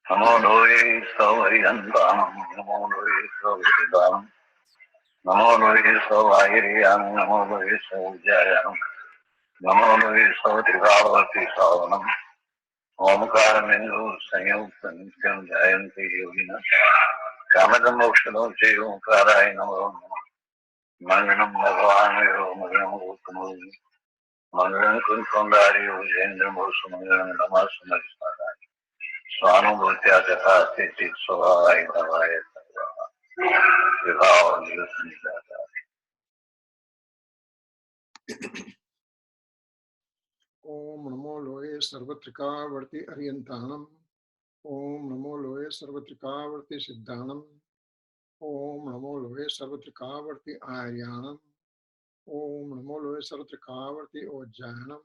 Namo Loe Savaryantam, Namo Loe Savridam, Namo Loe Savairiyam, Namo Loe Savjayam, Namo Loe Savrivavati Savanam, Omkaramenu Sanyukta Nityam Jayanti Yogina, Kamadam Mokshano Jai Omkaraya Namo, Manganam Bhagavanayo, Manganam Gautamam, Manganam Kuntandari Ujendra Mosu Manganam Namasamaristara. Swanubhutya Jatasti Chit Swadhay Naya Vivav Nirusanjata. Om Namo Loe Sarvatrika Varti Aryantanam. Om Namo Loe Sarvatrika Varti Siddhanam. Om Namo Loe Sarvatrika Varti Aryanam. Om Namo Loe Sarvatrika Varti Ojjanam.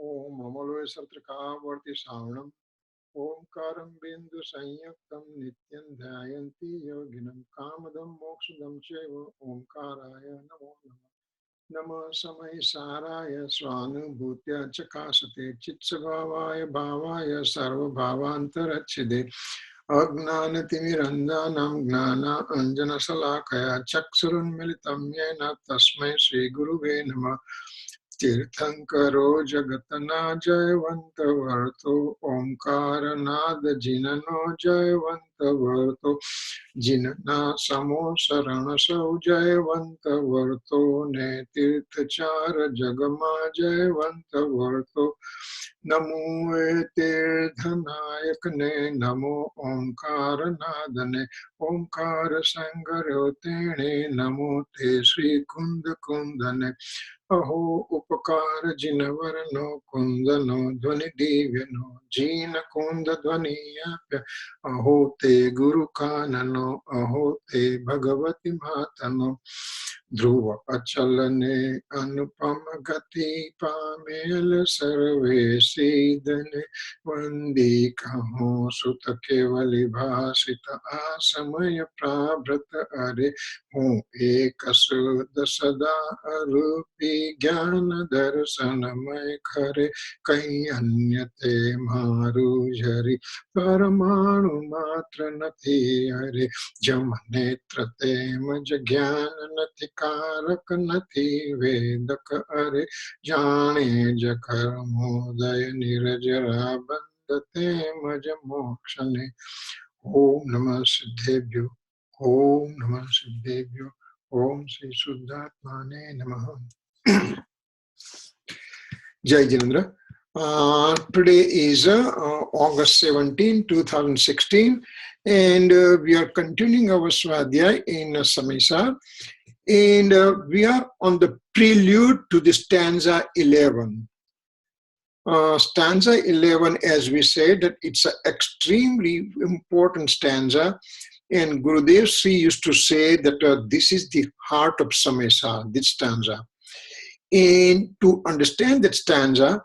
Om Namo Loe Sarvatrika Varti Savanam. Om Karam Bindu Sanyaktam Nityam Dhyayanti Yoginam Kamadam Mokshadam Cheva Om Karaya Namo Namo. Nama Samaysaraya Swanubhutya Chakasate Chitsavavaya Bhavaya Sarva Bhavantarachide Agnanatimirandhanam Gnana Anjana Salakaya Chaksurun Militam Yena Tasmai Sri Guruve Nama Tirthankaro Jagatana Jayavanta Varto Omkara Nada Jinano Jayavanta Varto Jinana Samo Sarana Sau Jayavanta Varto Ne Tirthachara Jagama Jayavanta Varto Namo Tirthanayakane Namo Omkara Nadane Omkara Sangarotene Namo Te Sri Kunda Kundane Aho Upakara Jinavarano Kundano Dhvani Divyano Jina Kunda Dhvaniyapya Aho Te Guru Kanano Aho Te Bhagavati Matano Dhruva Achalane Anupama Gati Pamela Sarve Sidane Vandi Kaho Sutta Kevali Bhasita Asamaya Prabhrata Are Hum Ekasuddha Sada Arupi Jnana Darshanamay Khare Kai Anyate Maru Jari Paramanu Matra Nati Hare Jamanetra Tema Jagyana Nati Karak Nati Vedaka Are Jane Jakarmodaya Nirajara Bandate Majamokshane Om Namah Siddhebhyo Om Namah Siddhebhyo Om Sri Suddhatmane Namaha. Jai Jinendra. Today is August 17, 2016, and we are continuing our Swadhay in Samaysar, and we are on the prelude to the stanza 11. Stanza 11, as we said, that it's an extremely important stanza, and Gurudev Sri used to say that this is the heart of Samaysar, this stanza. And to understand that stanza,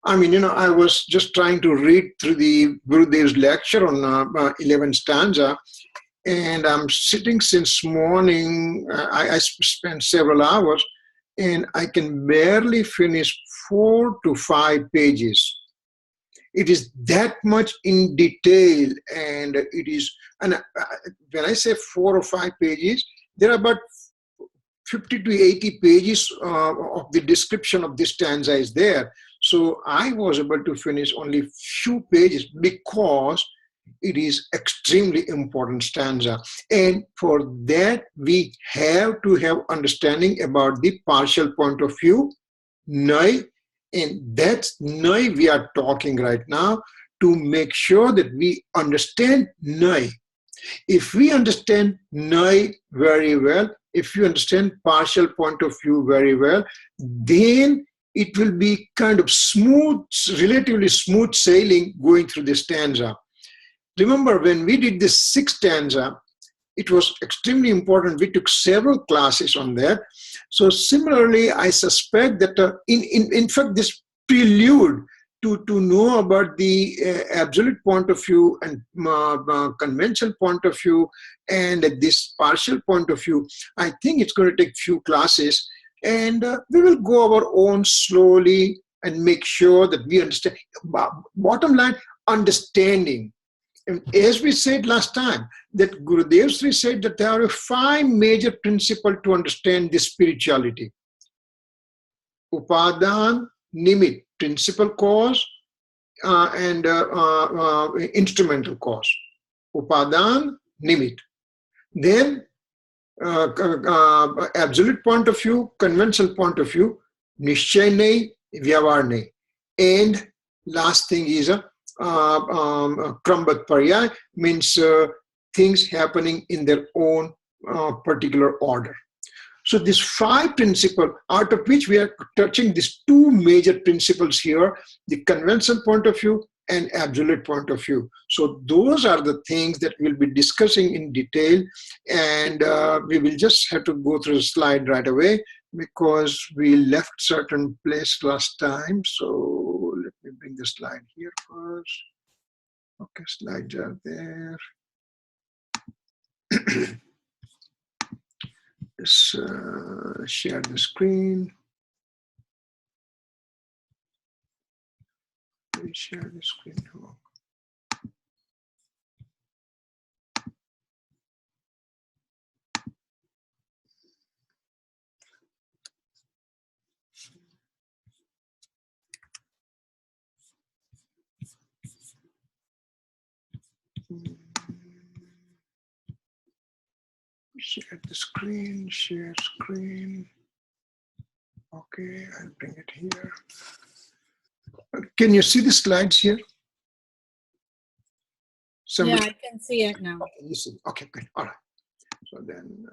I mean, I was just trying to read through the Gurudev's lecture on 11 stanza, and I'm sitting since morning. I spent several hours, and I can barely finish 4 to 5 pages. It is that much in detail, and it is, and when I say 4 or 5 pages, there are about 50 to 80 pages of the description of this stanza is there. So I was able to finish only few pages because it is extremely important stanza. And for that, we have to have understanding about the partial point of view, Nai, and that's Nai we are talking right now to make sure that we understand Nai. If we understand Nai very well, if you understand partial point of view very well, then it will be kind of smooth, relatively smooth sailing going through this stanza. Remember, when we did this 6th stanza, it was extremely important. We took several classes on that. So similarly, I suspect that in fact, this prelude to know about the absolute point of view and conventional point of view and this partial point of view, I think it's going to take few classes, and we will go our own slowly and make sure that we understand. Bottom line, understanding. And as we said last time, that Gurudev Sri said that there are 5 major principles to understand this spirituality. Upadan, Nimit, principal cause, and instrumental cause. Upadan, Nimit. Then absolute point of view, conventional point of view, Nishchay nahi, Vyavahar nahi. And last thing is Krambat Paryay, means things happening in their own particular order. So these 5 principles, out of which we are touching these 2 major principles here, the conventional point of view and absolute point of view. So those are the things that we'll be discussing in detail, and we will just have to go through the slide right away because we left certain place last time. So let me bring the slide here first. Okay, slides are there. Let's share the screen. Let me share the screen. Share the screen, share screen. Okay, I'll bring it here. Can you see the slides here? Yeah, I can see it now. Okay, you see. Okay, good. All right. So then,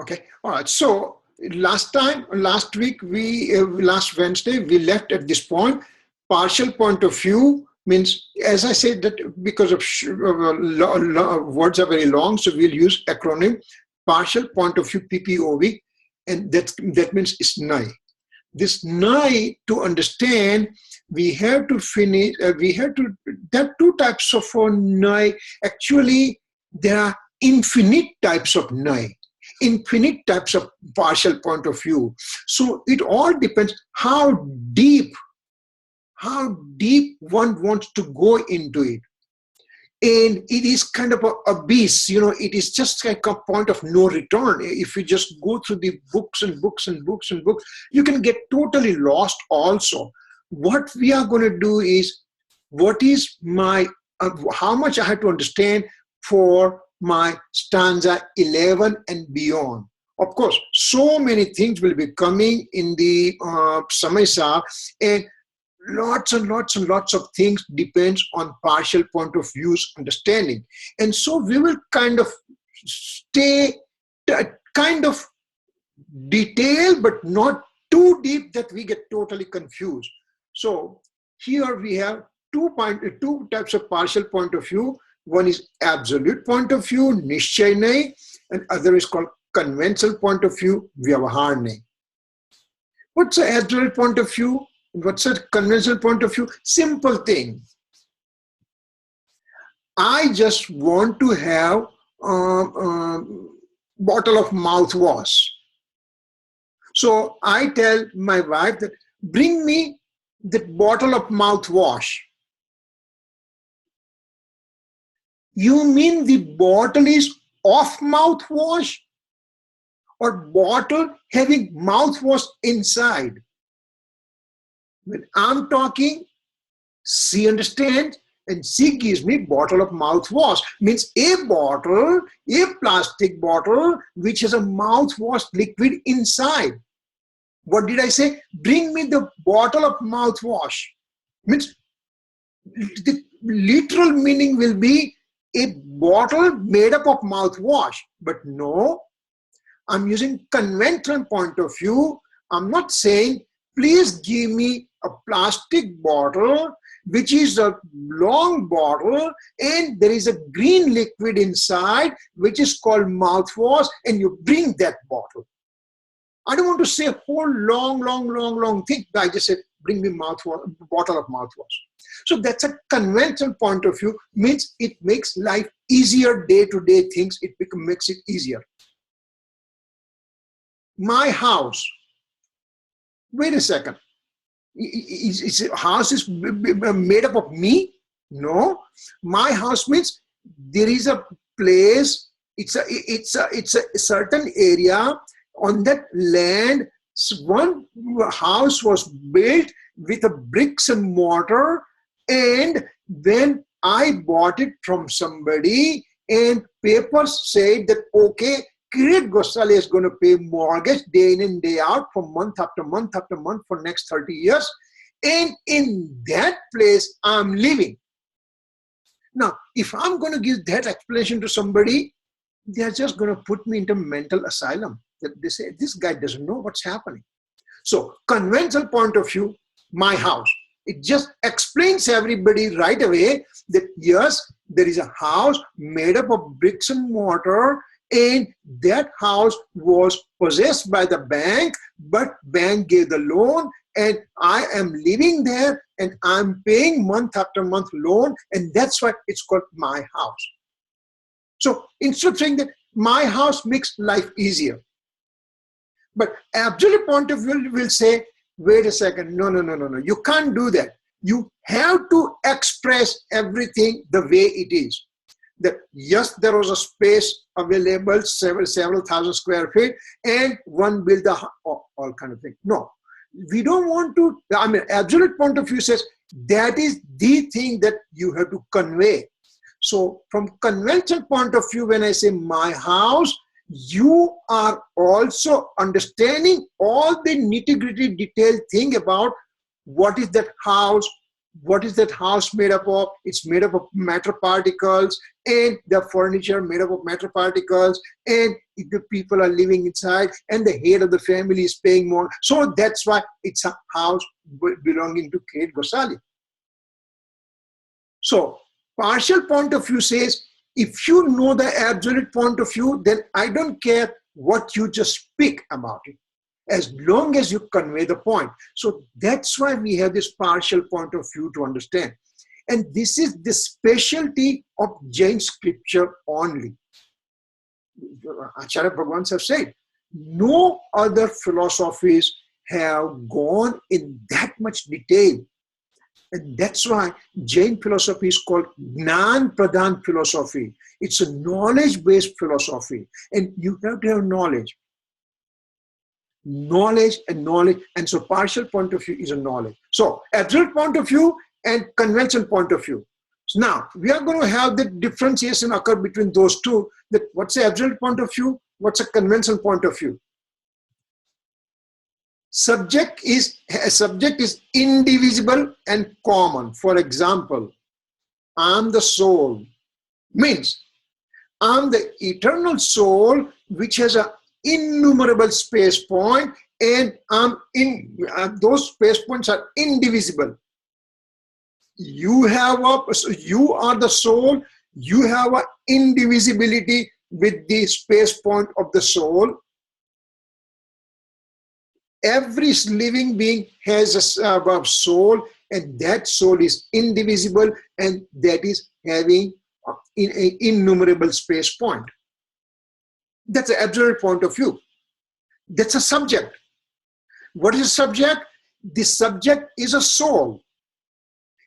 okay. All right. So last week, last Wednesday, we left at this point. Partial point of view means, as I said, that because of words are very long, so we'll use acronym. Partial point of view, PPOV, and that means it's Naya. This Naya, to understand, we have to finish. There are 2 types of Naya. Actually, there are infinite types of Naya, infinite types of partial point of view. So it all depends how deep one wants to go into it. And it is kind of an abyss, it is just like a point of no return. If you just go through the books and books and books and books, you can get totally lost also. What we are going to do is, what is my, how much I have to understand for my stanza 11 and beyond. Of course, so many things will be coming in the Samaysar, and lots and lots and lots of things depends on partial point of views understanding. And so we will kind of stay kind of detailed, but not too deep that we get totally confused. So here we have two types of partial point of view. One is absolute point of view, Nishchay nahi, and other is called conventional point of view, Vyavahar nahi. What's the absolute point of view? What's a conventional point of view? Simple thing. I just want to have a bottle of mouthwash. So I tell my wife that, bring me the bottle of mouthwash. You mean the bottle is of mouthwash, or bottle having mouthwash inside? When I'm talking, she understands, and she gives me bottle of mouthwash. Means a bottle, a plastic bottle, which has a mouthwash liquid inside. What did I say? Bring me the bottle of mouthwash. Means the literal meaning will be a bottle made up of mouthwash. But no, I'm using conventional point of view. I'm not saying, please give me a plastic bottle, which is a long bottle, and there is a green liquid inside, which is called mouthwash, and you bring that bottle. I don't want to say a whole long thing. I just said, bring me mouthwash, bottle of mouthwash. So that's a conventional point of view, means it makes life easier, day-to-day things, makes it easier. My house. Wait a second. House is made up of me? No, my house means there is a place. It's a certain area. On that land, one house was built with a bricks and mortar, and when I bought it from somebody, and papers said that okay, Kirit Gosalia is going to pay mortgage day in and day out for month after month after month for next 30 years, and in that place I'm living. Now, if I'm going to give that explanation to somebody, they're just going to put me into mental asylum. They say, this guy doesn't know what's happening. So, conventional point of view, my house. It just explains everybody right away that yes, there is a house made up of bricks and mortar, and that house was possessed by the bank, but bank gave the loan, and I am living there and I'm paying month after month loan, and that's why it's called my house. So instead of saying that my house makes life easier, but absolute point of view will say, wait a second, no, you can't do that. You have to express everything the way it is. That yes, there was a space available, several thousand square feet, and one built all kind of thing. No, we don't want to. I mean, absolute point of view says that is the thing that you have to convey. So from conventional point of view, when I say my house, you are also understanding all the nitty-gritty detailed thing about what is that house, what is that house made up of. It's made up of matter particles, and the furniture made up of matter particles, and the people are living inside, and the head of the family is paying more. So that's why it's a house belonging to Kirit Gosalia. So partial point of view says, if you know the absolute point of view, then I don't care what you just speak about it, as long as you convey the point. So that's why we have this partial point of view to understand. And this is the specialty of Jain scripture only. Acharya Bhagwans have said, no other philosophies have gone in that much detail. And that's why Jain philosophy is called Gnan Pradhan philosophy. It's a knowledge-based philosophy. And you have to have knowledge. Knowledge. And so partial point of view is a knowledge. So absolute point of view and conventional point of view. So now we are going to have the differentiation occur between those two. That what's the absolute point of view? What's a conventional point of view? Subject is indivisible and common. For example, I'm the soul, means I'm the eternal soul which has an innumerable space point, and those space points are indivisible. You are the soul, you have an indivisibility with the space point of the soul. Every living being has a soul, and that soul is indivisible, and that is having an innumerable space point. That's the absolute point of view. That's a subject. What is a subject? The subject is a soul,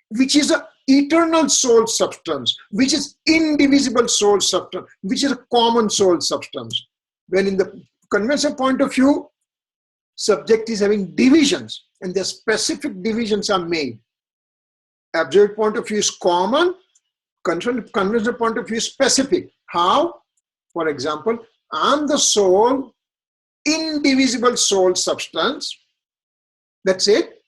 which is an eternal soul substance, which is indivisible soul substance, which is a common soul substance. When in the conventional point of view, subject is having divisions, and the specific divisions are made. Absolute point of view is common, conventional point of view is specific. How? For example, I'm the soul, indivisible soul substance. That's it.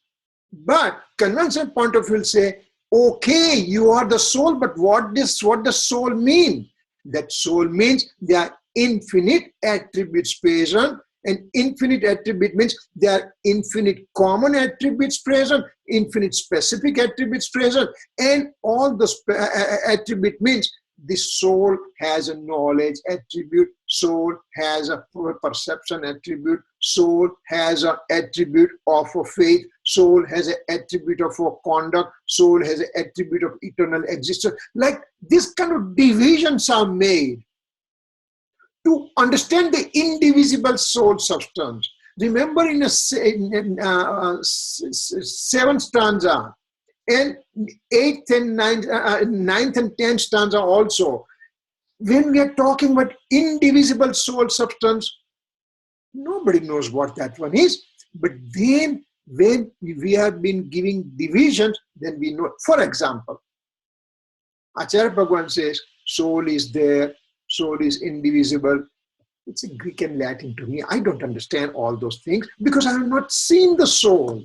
But conventional point of view will say, okay, you are the soul, but what does soul mean? That soul means there are infinite attributes present, and infinite attribute means there are infinite common attributes present, infinite specific attributes present, and all the attribute means the soul has a knowledge attribute, soul has a perception attribute, soul has an attribute of a faith, soul has an attribute of a conduct, soul has an attribute of eternal existence. Like this kind of divisions are made to understand the indivisible soul substance. Remember in a seventh stanza, And 8th and 9th and 10th stanza also. When we are talking about indivisible soul substance, nobody knows what that one is. But then when we have been giving divisions, then we know. For example, Acharya Bhagwan says, soul is there, soul is indivisible. It's a Greek and Latin to me. I don't understand all those things because I have not seen the soul.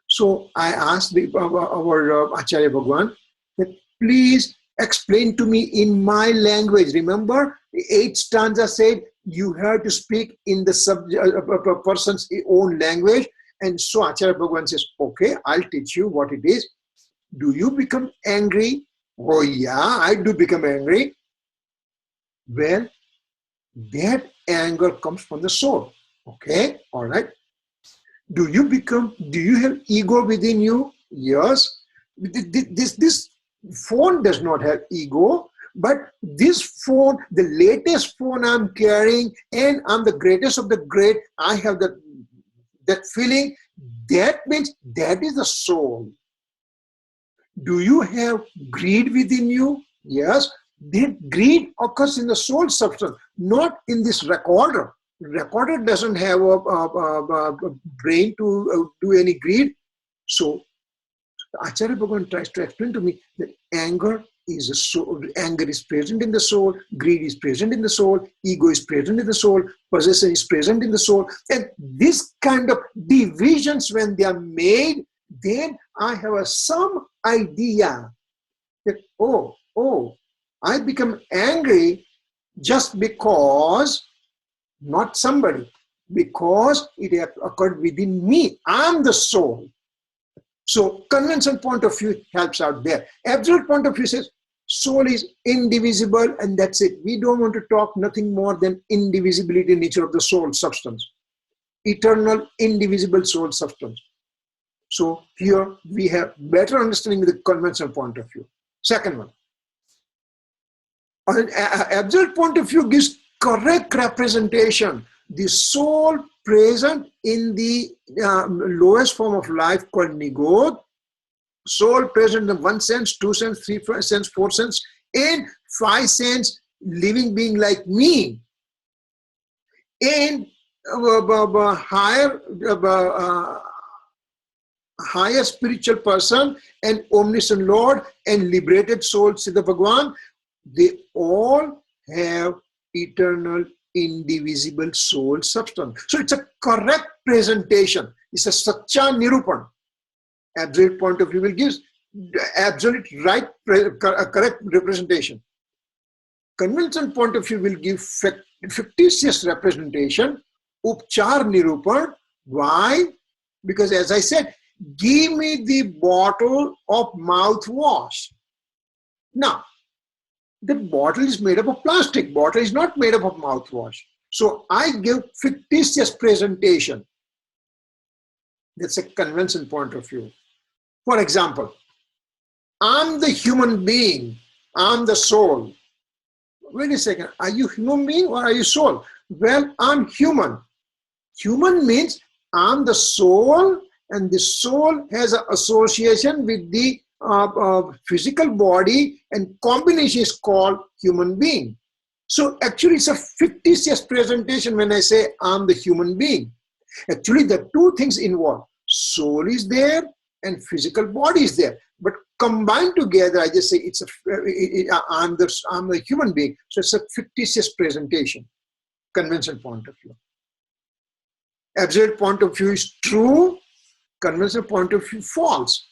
So I asked our Acharya Bhagwan that please explain to me in my language. Remember, the 8th stanza said you have to speak in the person's own language. And so Acharya Bhagwan says, okay, I'll teach you what it is. Do you become angry? Oh yeah, I do become angry. Well, that anger comes from the soul. Okay, all right. Do you have ego within you? Yes. This phone does not have ego, but this phone, the latest phone I'm carrying, and I'm the greatest of the great, I have that feeling. That means that is the soul. Do you have greed within you? Yes. That greed occurs in the soul substance, not in this recorder. Recorder doesn't have a brain to do any greed. So Acharya Bhagwan tries to explain to me that anger is a soul. Anger is present in the soul. Greed is present in the soul. Ego is present in the soul. Possession is present in the soul. And this kind of divisions, when they are made, then I have some idea that, oh, I become angry just because, not somebody, because it occurred within me. I'm the soul. So conventional point of view helps out there. Absolute point of view says soul is indivisible and that's it. We don't want to talk nothing more than indivisibility nature of the soul substance. Eternal, indivisible soul substance. So here we have better understanding with the conventional point of view. Second one. An absolute point of view gives correct representation. The soul present in the lowest form of life called nigod, soul present in 1 sense, 2 sense, 3 sense, 4 sense, and 5 sense, living being like me, and higher spiritual person and omniscient Lord and liberated soul Siddha Bhagwan, they all have eternal indivisible soul substance. So it's a correct presentation. It's a Satya Nirupan. Absolute point of view will give absolute right, correct representation. Conventional point of view will give fictitious representation, Upchar Nirupan. Why? Because as I said, give me the bottle of mouthwash. Now, the bottle is made up of plastic. Bottle is not made up of mouthwash. So I give fictitious presentation. That's a conventional point of view. For example, I'm the human being. I'm the soul. Wait a second. Are you human being or are you soul? Well, I'm human. Human means I'm the soul, and the soul has an association with the physical body, and combination is called human being. So actually it's a fictitious presentation when I say I'm the human being. Actually the two things involved. Soul is there and physical body is there. But combined together, I just say I'm the human being. So it's a fictitious presentation. Conventional point of view. Absolute point of view is true. Conventional point of view false.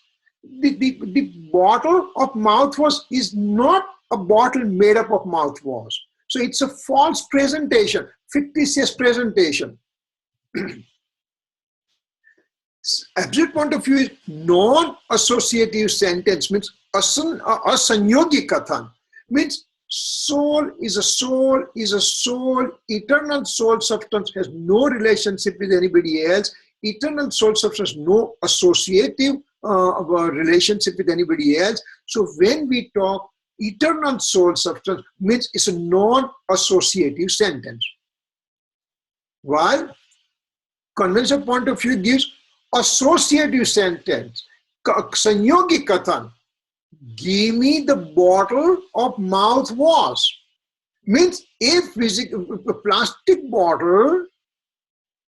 The bottle of mouthwash is not a bottle made up of mouthwash. So it's a false presentation, fictitious presentation. Absolute point of view is non-associative sentence, means asanyogi kathan, means soul is a soul, eternal soul substance has no relationship with anybody else, eternal soul substance no associative relationship with anybody else. So when we talk eternal soul substance, means it's a non-associative sentence. While conventional point of view gives associative sentence. Sanyogi Kathan. Give me the bottle of mouthwash. Means if a plastic bottle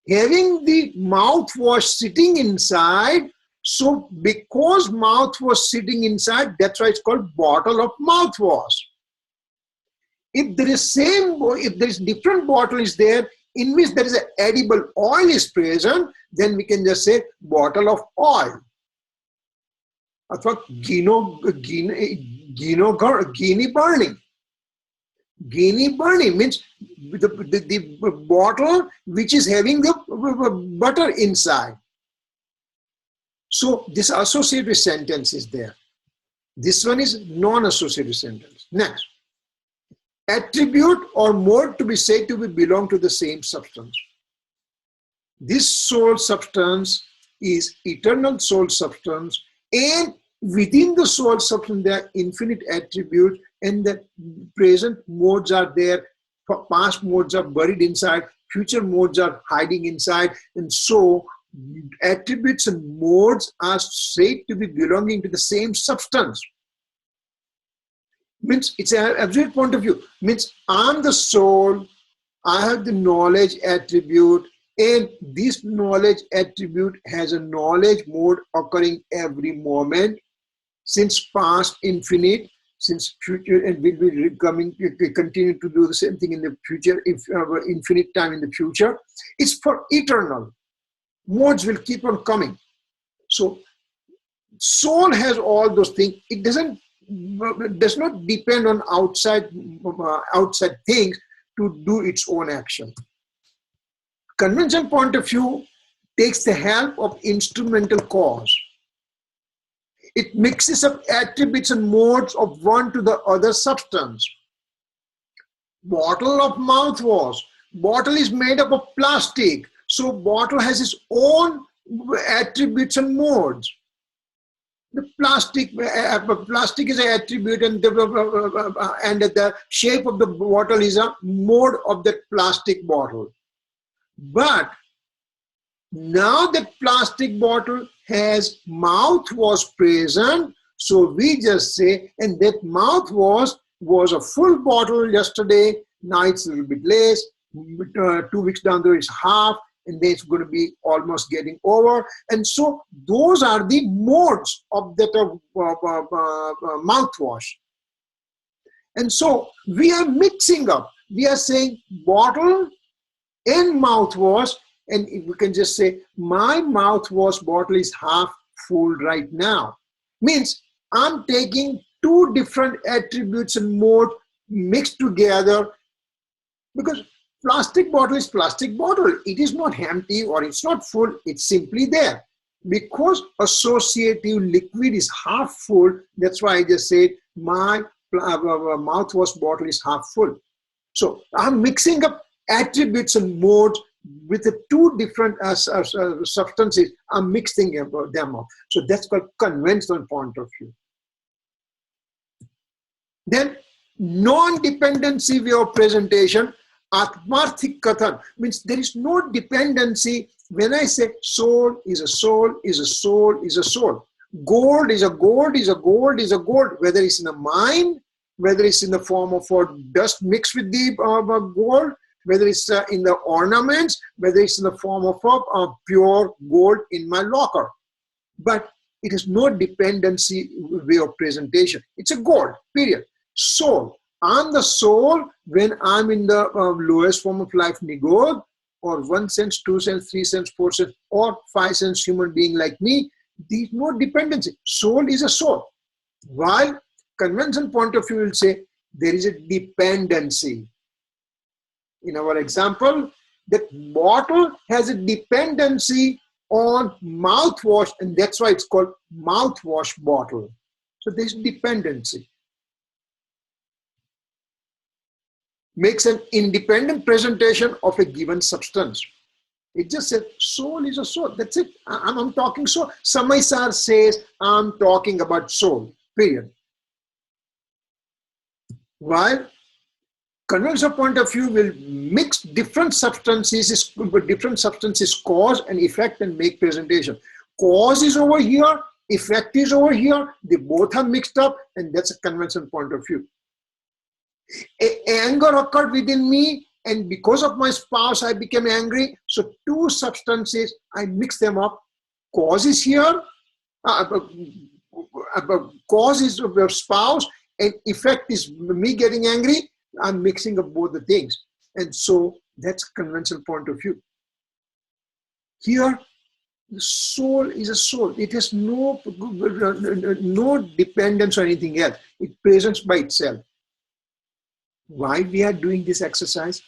having the mouthwash sitting inside, so because mouthwash sitting inside, that's why it's called bottle of mouthwash. If there is different bottle is there in which there is an edible oil is present, then we can just say bottle of oil. Athwa Guinea burning. Guinea burning means the bottle which is having the butter inside. So this associative sentence is there. This one is non-associative sentence. Next. Attribute or mode to be said to belong to the same substance. This soul substance is eternal soul substance, and within the soul substance there are infinite attributes, and the present modes are there, past modes are buried inside, future modes are hiding inside, and so attributes and modes are said to be belonging to the same substance. Means it's an absolute point of view. Means I'm the soul, I have the knowledge attribute, and this knowledge attribute has a knowledge mode occurring every moment, since past infinite, since future, and will be continue to do the same thing in the future, if infinite time in the future. It's for eternal. Modes will keep on coming. So soul has all those things. It does not depend on outside things to do its own action. Convention point of view takes the help of instrumental cause. It mixes up attributes and modes of one to the other substance. Bottle of mouthwash. Bottle is made up of plastic, so bottle has its own attributes and modes. The plastic is an attribute, and the shape of the bottle is a mode of that plastic bottle. But now that plastic bottle has mouthwash present, so we just say, and that mouthwash was a full bottle yesterday, now it's a little bit less, 2 weeks down there it's half, and then it's going to be almost getting over. And so those are the modes of that mouthwash. And so we are mixing up. We are saying bottle and mouthwash, and we can just say my mouthwash bottle is half full right now. Means I'm taking two different attributes and modes mixed together, because plastic bottle is plastic bottle. It is not empty or it's not full. It's simply there. Because associative liquid is half full, that's why I just said my mouthwash bottle is half full. So I'm mixing up attributes and modes with the two different substances. I'm mixing them up. So that's called conventional point of view. Then non-dependency way of presentation. Atmarthik Kathan means there is no dependency. When I say soul is a soul, is a soul, is a soul. Gold is a gold, is a gold, is a gold. Whether it's in a mine, whether it's in the form of dust mixed with the gold, whether it's in the ornaments, whether it's in the form of pure gold in my locker. But it is no dependency way of presentation. It's a gold, period. Soul. I'm the soul when I'm in the lowest form of life, Nigod, or 1 sense, 2 sense, 3 sense, 4 sense, or 5 sense human being like me. There's no dependency. Soul is a soul. While conventional point of view will say there is a dependency. In our example, the bottle has a dependency on mouthwash, and that's why it's called mouthwash bottle. So there's dependency. Makes an independent presentation of a given substance. It just says soul is a soul. That's it. I'm talking soul. Samaysar says I'm talking about soul. Period. While conventional point of view will mix different substances cause and effect and make presentation. Cause is over here, Effect is over here. They both are mixed up, and that's a conventional point of view. Anger occurred within me, and because of my spouse, I became angry. So two substances, I mix them up. Cause is here. Cause is your spouse, and effect is me getting angry. I'm mixing up both the things, and so that's conventional point of view. Here, the soul is a soul. It has no dependence on anything else. It presents by itself. Why we are doing this exercise?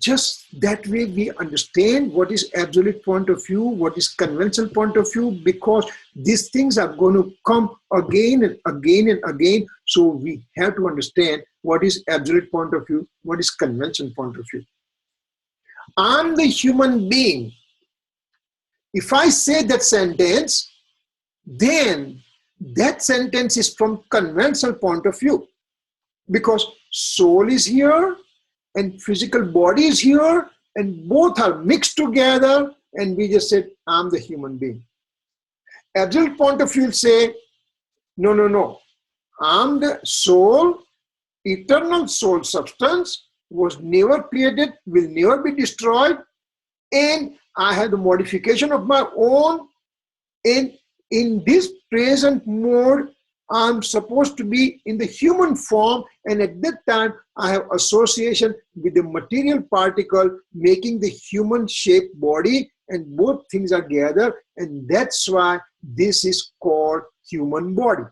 Just that way we understand what is absolute point of view, what is conventional point of view, because these things are going to come again and again and again. So we have to understand what is absolute point of view, what is conventional point of view. I'm the human being. If I say that sentence, then that sentence is from conventional point of view, because soul is here and physical body is here, and both are mixed together, and we just said, I'm the human being. Absolute point of view will say, no, I'm the soul, eternal soul substance, was never created, will never be destroyed, and I have the modification of my own, and in this present mode, I'm supposed to be in the human form, and at that time, I have association with the material particle making the human shaped body, and both things are together, and that's why this is called human body.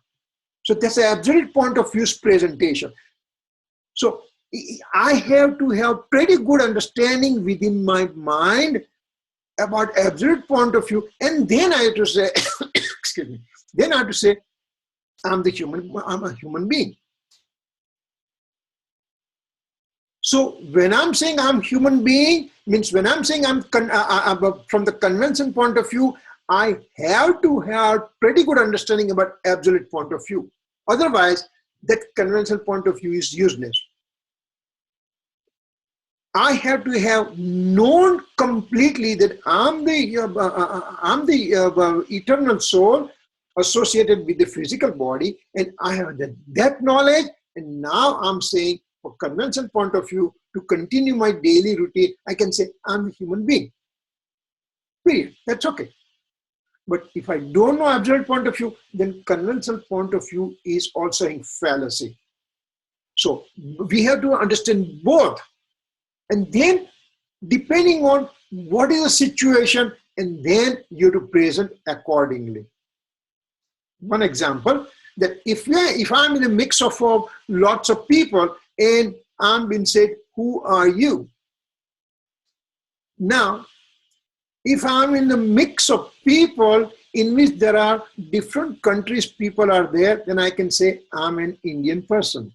So that's the absolute point of view's presentation. So I have to have pretty good understanding within my mind about absolute point of view, and then I have to say, excuse me, then I have to say, I'm a human being. So when I'm saying I'm human being, means when I'm saying I'm from the convention point of view, I have to have pretty good understanding about absolute point of view. Otherwise, that conventional point of view is useless. I have to have known completely that I'm the eternal soul associated with the physical body, and I have that knowledge, and now I'm saying, for conventional point of view, to continue my daily routine, I can say I'm a human being. Period. That's okay. But if I don't know absolute point of view, then conventional point of view is also in fallacy. So we have to understand both, and then depending on what is the situation, and then you have to present accordingly. One example, that if I'm in a mix of lots of people and I'm being said, who are you? Now, if I'm in the mix of people in which there are different countries people are there, then I can say I'm an Indian person.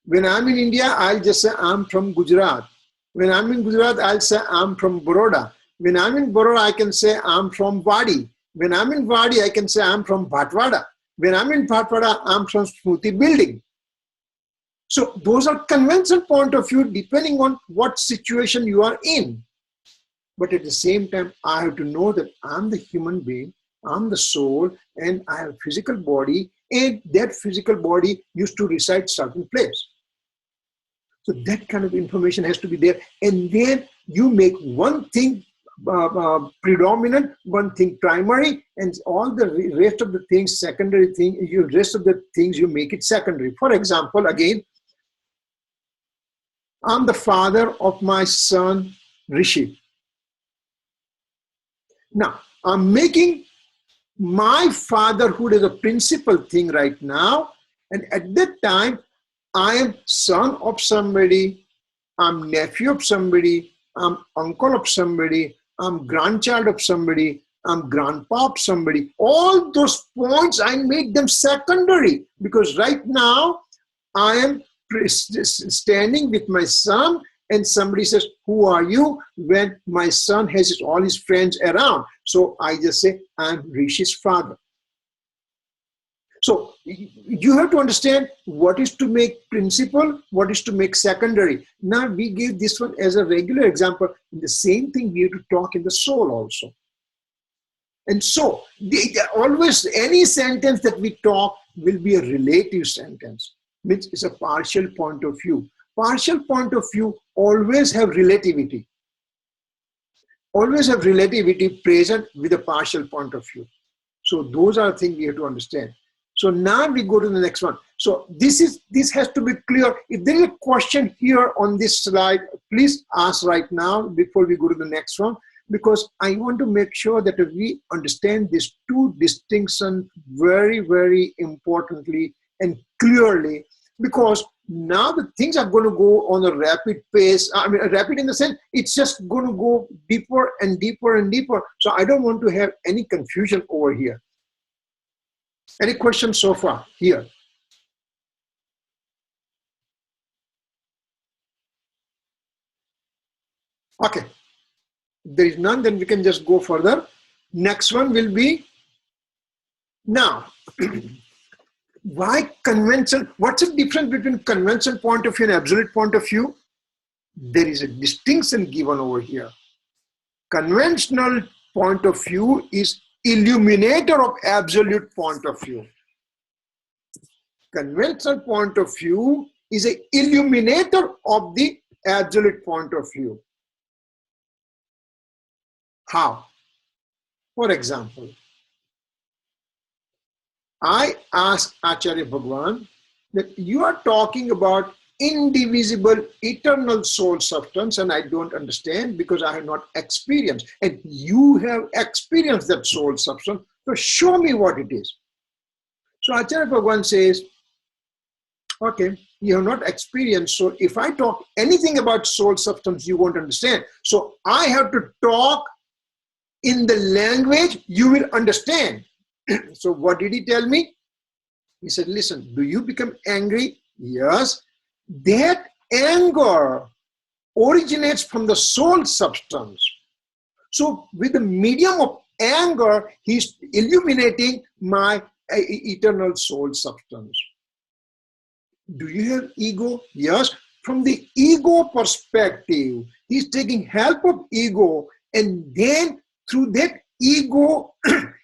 When I'm in India, I'll just say I'm from Gujarat. When I'm in Gujarat, I'll say I'm from Baroda. When I'm in Baroda, I can say I'm from Wadi. When I'm in Wadi, I can say I'm from Bhatwada. When I'm in Bhatwada, I'm from Smruti building. So those are conventional point of view depending on what situation you are in. But at the same time, I have to know that I'm the human being, I'm the soul, and I have a physical body, and that physical body used to reside certain place. So that kind of information has to be there. And then you make one thing predominant, one thing primary, and all the rest of the things secondary thing. Rest of the things you make it secondary. For example, again, I'm the father of my son Rishi. Now I'm making my fatherhood as a principal thing right now, and at that time I am son of somebody, I'm nephew of somebody, I'm uncle of somebody, I'm grandchild of somebody, I'm grandpa of somebody. All those points, I made them secondary, because right now I am standing with my son, and somebody says, who are you? When my son has all his friends around. So I just say, I'm Rishi's father. So you have to understand what is to make principal, what is to make secondary. Now we give this one as a regular example. The same thing we have to talk in the soul also. And so, always any sentence that we talk will be a relative sentence, which is a partial point of view. Partial point of view always have relativity. Always have relativity present with a partial point of view. So those are things we have to understand. So now we go to the next one. So this has to be clear. If there is a question here on this slide, please ask right now before we go to the next one, because I want to make sure that we understand these two distinctions very, very importantly and clearly, because now the things are going to go on a rapid pace. I mean, rapid in the sense, it's just going to go deeper and deeper and deeper. So I don't want to have any confusion over here. Any questions so far here? Okay. There is none, then we can just go further. Next one will be now. Why convention? What's the difference between convention point of view and absolute point of view? There is a distinction given over here. Conventional point of view is illuminator of absolute point of view. Conventional point of view is an illuminator of the absolute point of view. How? For example, I asked Acharya Bhagwan that you are talking about indivisible, eternal soul substance, and I don't understand because I have not experienced. And you have experienced that soul substance, so show me what it is. So Acharya Bhagwan says, okay, you have not experienced, so if I talk anything about soul substance, you won't understand. So I have to talk in the language you will understand. So what did he tell me? He said, listen, do you become angry? Yes. That anger originates from the soul substance. So with the medium of anger, he's illuminating my eternal soul substance. Do you have ego? Yes. From the ego perspective, he's taking help of ego, and then through that ego,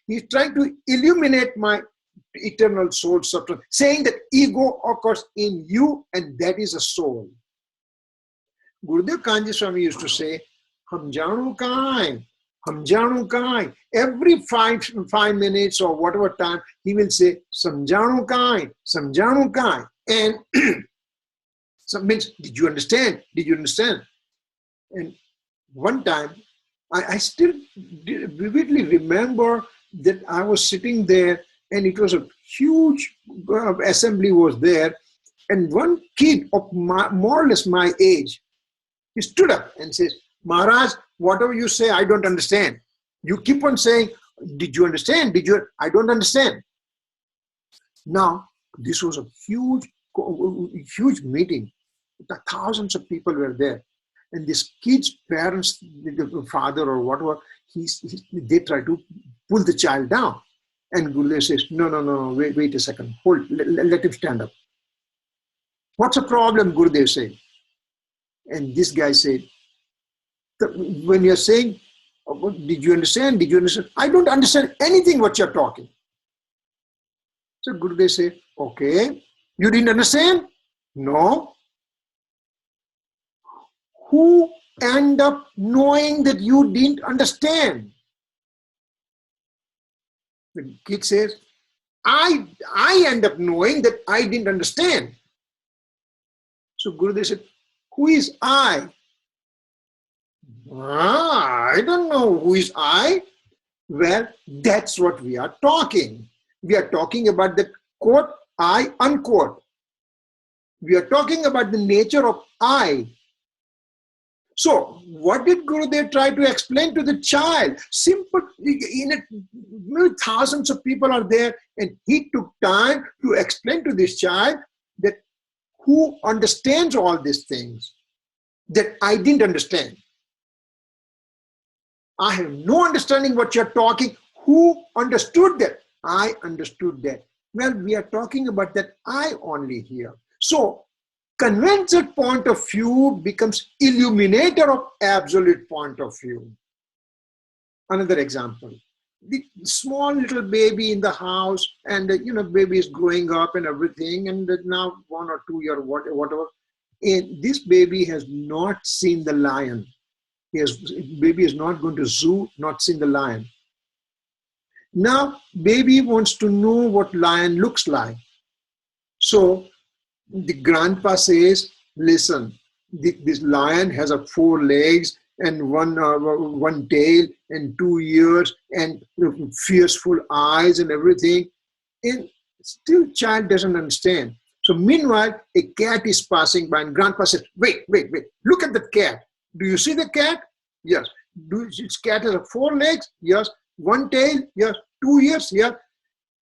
he's trying to illuminate my eternal soul substance, saying that ego occurs in you and that is a soul. Gurudev Kanji Swami used to say, Hum janu kai. Every five minutes or whatever time, he will say, Samjanu kai. And so means, did you understand? Did you understand? And one time, I still vividly remember that I was sitting there and it was a huge assembly was there. And one kid of more or less my age, he stood up and says, Maharaj, whatever you say, I don't understand. You keep on saying, did you understand? Did you? I don't understand. Now, this was a huge meeting. Thousands of people were there. And this kid's parents, the father or whatever, they try to pull the child down. And Gurudev says, no, wait a second. Hold, let him stand up. What's the problem, Gurudev said? And this guy said, when you're saying, did you understand? Did you understand? I don't understand anything what you're talking. So Gurudev said, okay, you didn't understand? No. Who end up knowing that you didn't understand? The kid says, I end up knowing that I didn't understand. So Gurudev said, who is I? I don't know who is I. Well, that's what we are talking. We are talking about the quote, I, unquote. We are talking about the nature of I. So, what did Gurudev try to explain to the child? Simple, thousands of people are there, and he took time to explain to this child that who understands all these things that I didn't understand. I have no understanding what you're talking. Who understood that? I understood that. Well, we are talking about that I only here. So, conventional point of view becomes illuminator of absolute point of view. Another example. the small little baby in the house, and baby is growing up and everything, and now 1 or 2 year whatever, and this baby has not seen the lion. Baby is not going to zoo, not seen the lion. Now baby wants to know what lion looks like. So the grandpa says, listen, this lion has 4 legs and one tail and 2 ears and fierceful eyes and everything. And still child doesn't understand. So meanwhile, a cat is passing by and grandpa says, wait, look at the cat. Do you see the cat? Yes. Its cat has 4 legs? Yes. 1 tail? Yes. 2 ears? Yes.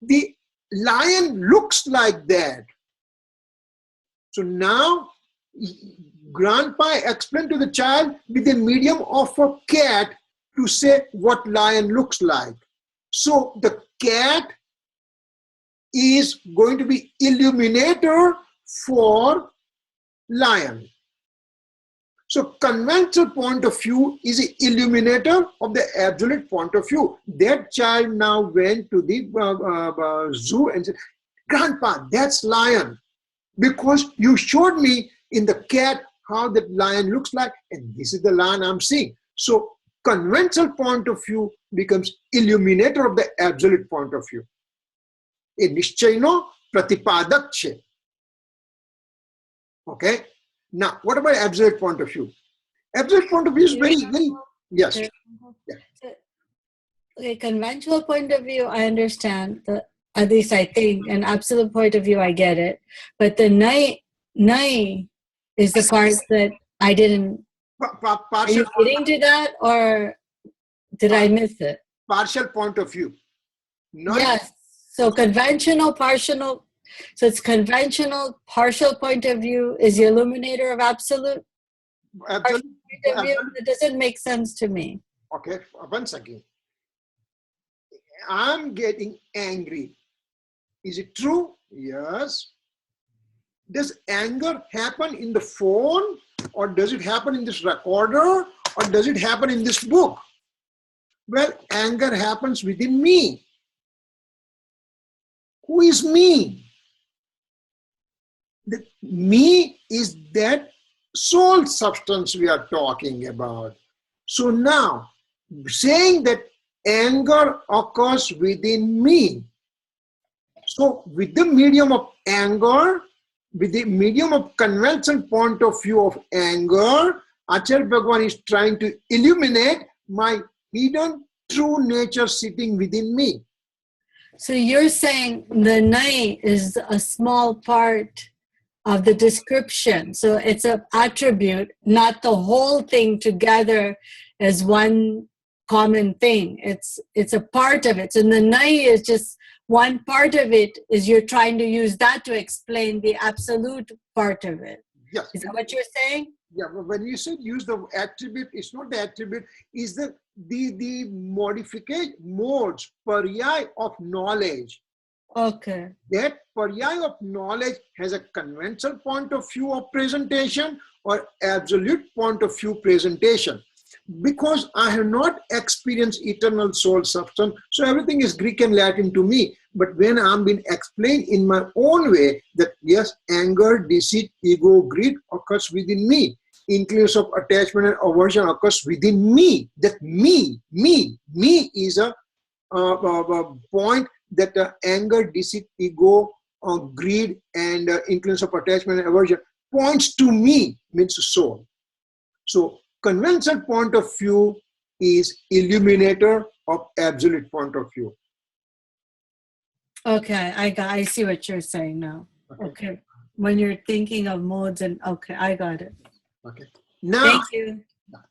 The lion looks like that. So now grandpa explained to the child with the medium of a cat to say what lion looks like. So the cat is going to be illuminator for lion. So conventional point of view is an illuminator of the absolute point of view. That child now went to the zoo and said, Grandpa, that's lion. Because you showed me in the cat how that lion looks like, and this is the lion I'm seeing. So conventional point of view becomes illuminator of the absolute point of view. A nishchayno pratipadak che. Okay. Now, what about absolute point of view? Absolute point of view is very, yes. Yeah. Okay, conventional point of view, I understand. At least I think, an absolute point of view, I get it. But the Naya is the part that I didn't. Are you getting to that, or did I miss it? Partial point of view. Yes. So conventional, partial. So it's conventional, partial point of view is the illuminator of absolute. Point of view. It doesn't make sense to me. Okay, once again. I'm getting angry. Is it true? Yes. Does anger happen in the phone, or does it happen in this recorder, or does it happen in this book? Well, anger happens within me. Who is me? The me is that soul substance we are talking about. So now, saying that anger occurs within me. So with the medium of anger, with the medium of conventional point of view of anger, Acharya Bhagavan is trying to illuminate my hidden true nature sitting within me. So you're saying the Naya is a small part of the description. So it's an attribute, not the whole thing together as one common thing. It's a part of it. So the Naya is just one part of it, is you're trying to use that to explain the absolute part of it. Yes. Is that what you're saying? Yeah, but when you said use the attribute, it's not the attribute, it's the modification modes, paryay of knowledge. Okay. That paryay of knowledge has a conventional point of view of presentation or absolute point of view presentation. Because I have not experienced eternal soul substance, so everything is Greek and Latin to me. But when I'm being explained in my own way that yes, anger, deceit, ego, greed occurs within me. Inclusive of attachment and aversion occurs within me. That me is a point that anger, deceit, ego, greed, and inclusive of attachment and aversion points to me, means soul. So conventional point of view is illuminator of absolute point of view. Okay, I see what you're saying now. Okay. When you're thinking of modes and okay, I got it. Okay. Now, thank you.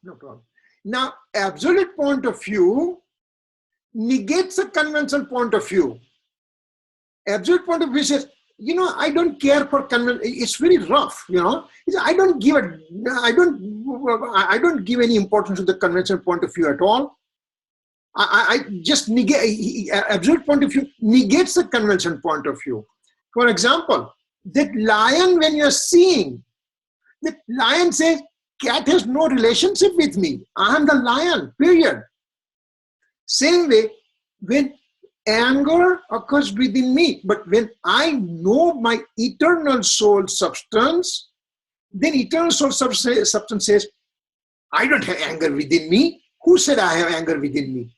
No problem. Now, absolute point of view negates a conventional point of view. Absolute point of view says, I don't care for conventional. It's very rough, I don't give any importance to the conventional point of view at all. I just negate. Absolute point of view negates the conventional point of view. For example, that lion, when you're seeing, the lion says, cat has no relationship with me. I am the lion, period. Same way, when anger occurs within me, but when I know my eternal soul substance, then eternal soul substance says, I don't have anger within me. Who said I have anger within me?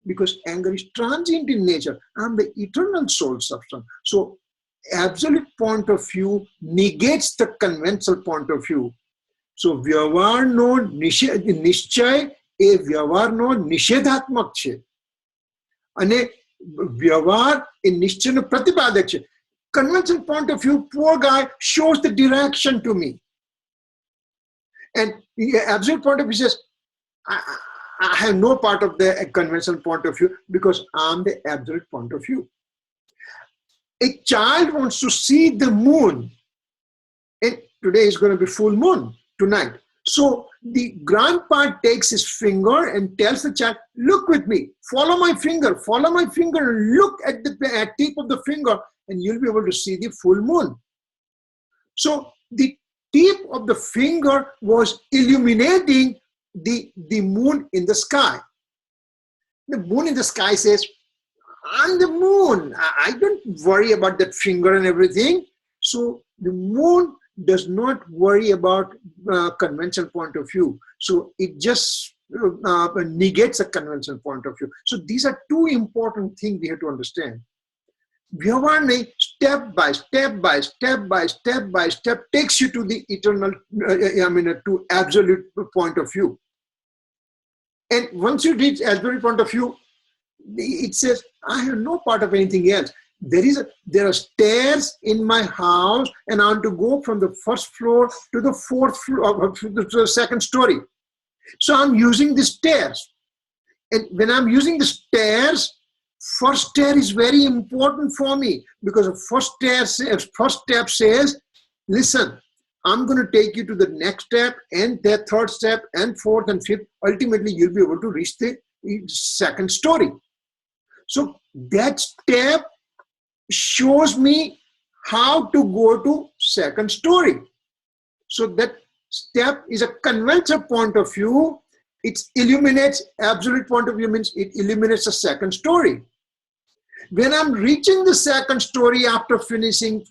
Because anger is transient in nature. I'm the eternal soul substance. So absolute point of view negates the conventional point of view. So વ્યવહારનો નિશ્ચય એ વ્યવહારનો નિષેધાત્મક છે અને વ્યવહાર એ નિશ્ચયનો પ્રતિપાદક છે. Conventional point of view, poor guy, shows the direction to me. And the absolute point of view says, I have no part of the conventional point of view because I'm the absolute point of view. A child wants to see the moon, and today is going to be full moon tonight. So the grandpa takes his finger and tells the child, look with me, follow my finger, and look at the tip of the finger, and you'll be able to see the full moon. So the tip of the finger was illuminating the moon in the sky. The moon in the sky says, I'm the moon. I don't worry about that finger and everything. So the moon does not worry about conventional point of view. So it just negates a conventional point of view. So these are two important things we have to understand. Vyavahar step by step takes you to the eternal, to absolute point of view. And once you reach absolute point of view, it says, I have no part of anything else. There are stairs in my house, and I want to go from the first floor to the fourth floor, to the second story. So I'm using the stairs. And when I'm using the stairs, first stair is very important for me, because the first step says, listen, I'm going to take you to the next step, and the third step, and fourth and fifth. Ultimately, you'll be able to reach the second story. So that step shows me how to go to second story. So that step is a conventional point of view. It illuminates, absolute point of view means it illuminates the second story. When I'm reaching the second story after finishing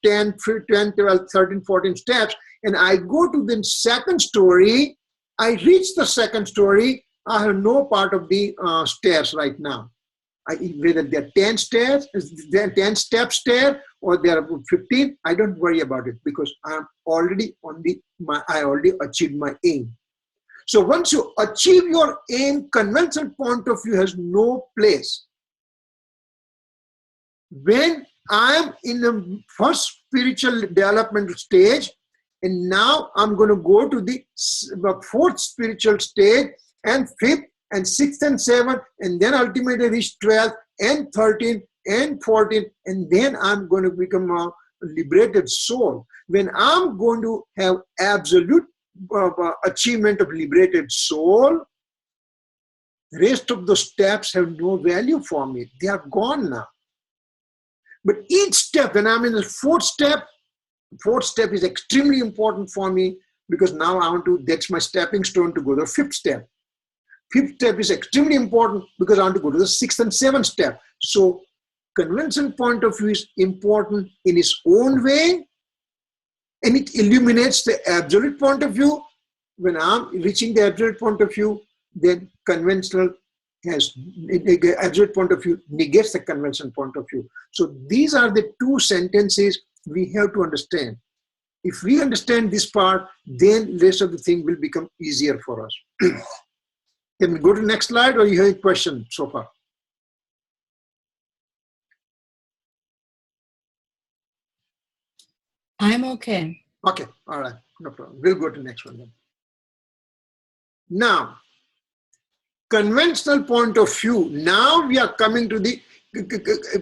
10, 12, 13, 14 steps, and I go to the second story, I reach the second story, I have no part of the stairs right now. Whether they're 10 stairs, 10 step stair, or they're 15, I don't worry about it, because I'm already I already achieved my aim. So once you achieve your aim, conventional point of view has no place. When I'm in the first spiritual developmental stage, and now I'm going to go to the fourth spiritual stage, and fifth, and sixth and seventh, and then ultimately reach 12 and 13 and 14, and then I'm going to become a liberated soul. When I'm going to have absolute achievement of liberated soul, the rest of the steps have no value for me. They are gone now. But each step, when I'm in the fourth step is extremely important for me, because now that's my stepping stone to go to the fifth step. Fifth step is extremely important because I want to go to the sixth and seventh step. So conventional point of view is important in its own way, and it illuminates the absolute point of view. When I'm reaching the absolute point of view, then conventional absolute point of view negates the conventional point of view. So these are the two sentences we have to understand. If we understand this part, then the rest of the thing will become easier for us. Can we go to the next slide, or you have a question so far? I'm okay. Okay, all right, no problem. We'll go to the next one then. Now, conventional point of view. Now we are coming to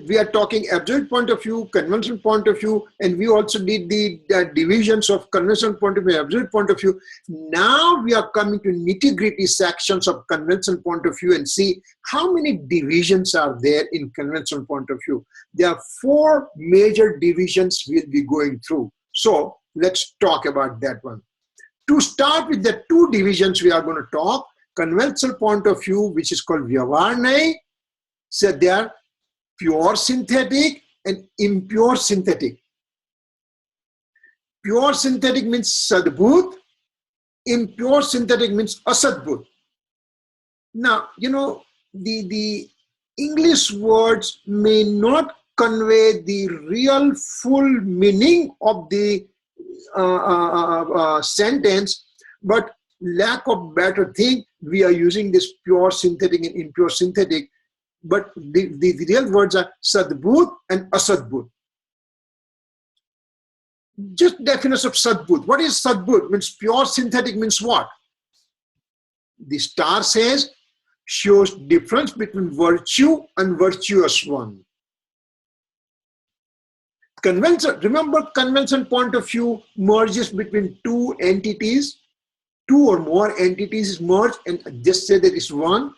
we are talking absolute point of view, conventional point of view, and we also did the divisions of conventional point of view, absolute point of view. Now we are coming to nitty-gritty sections of conventional point of view and see how many divisions are there in conventional point of view. There are 4 major divisions we'll be going through. So let's talk about that one. To start with the 2 divisions we are going to talk, conventional point of view, which is called Vyavahar, So they are pure synthetic and impure synthetic. Pure synthetic means Sadbhut, impure synthetic means Asadbhut. Now, the English words may not convey the real full meaning of the sentence, but lack of better thing, we are using this pure synthetic and impure synthetic, but the real words are Sadbhut and Asadbhut. Just definition of Sadbhut. What is Sadbhut? Means pure synthetic means what? The star says, shows difference between virtue and virtuous one. Convention, remember, convention point of view merges between two entities, two or more entities merge and just say that it's one.